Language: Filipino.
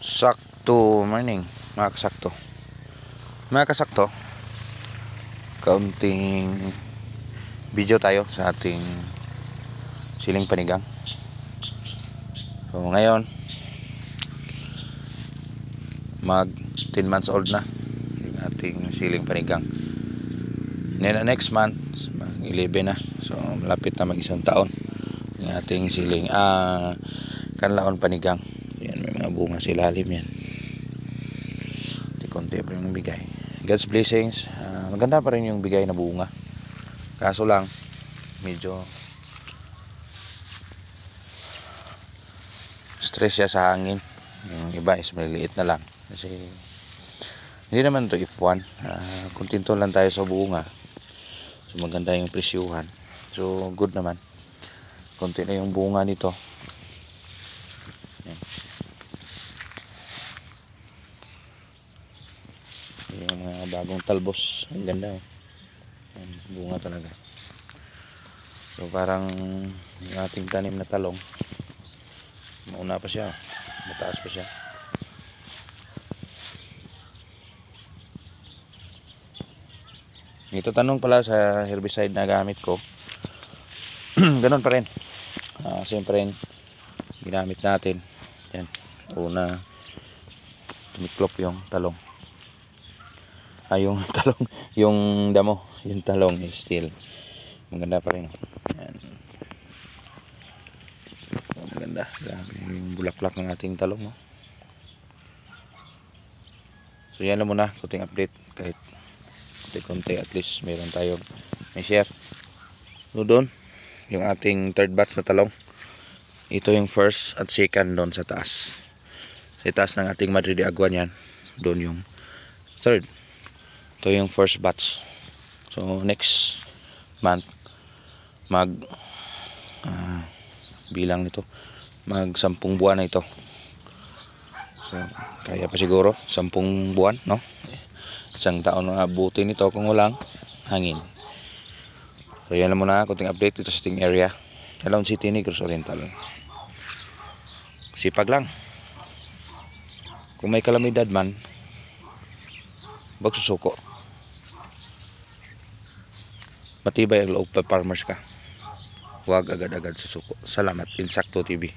Sakto morning, mga kasakto. Mga kasakto, kaunting video tayo sa ating siling panigang. So ngayon, mag 10 months old na yung ating siling panigang. Next month, mag 11 na. So malapit na mag isang taon yung ating siling kanlaon panigang. Yan, may mga bunga sa ilalim yan. Konti pa yung bigay. God's blessings. Maganda pa rin yung bigay na bunga. Kaso lang, medyo stress siya sa hangin. Yung iba is maliliit na lang. Kasi hindi naman to F1. Kontento lang tayo sa bunga. So maganda yung presyuhan. So good naman. Konti na yung bunga nito. Yan. Yung mga bagong talbos, ang ganda oh. Yan, bunga talaga. So parang yung ating tanim na talong, mauna pa siya, mataas pa siya. Ito tanong pala sa herbicide na gamit ko. Ganon pa rin. Siyempre ginamit natin. Yan, una tumiklop yung talong. Yung talong, yung damo, yung talong is still maganda pa rin. Yan. Maganda. Grabe yung bulaklak ng ating talong. So yan lang muna, kunting update. Kahit konti at least meron tayong may share. So doon, yung ating third batch na talong. Ito yung first at second doon sa taas. Sa taas ng ating Madre de Agua yan. Doon yung third. Ito yung first batch. So next month bilang nito mag 10 buwan na ito. So kaya pa siguro 10 buwan, no? Isang taon na abutin nito kung walang hangin. So yan lang muna, kunting update dito sa ating area, Calao City, Negros Oriental. Sipag lang. Kung may kalamidad man, wag susuko. Matibay ang loob pag farmers ka. Huwag agad-agad susuko. Salamat. Insakto TV.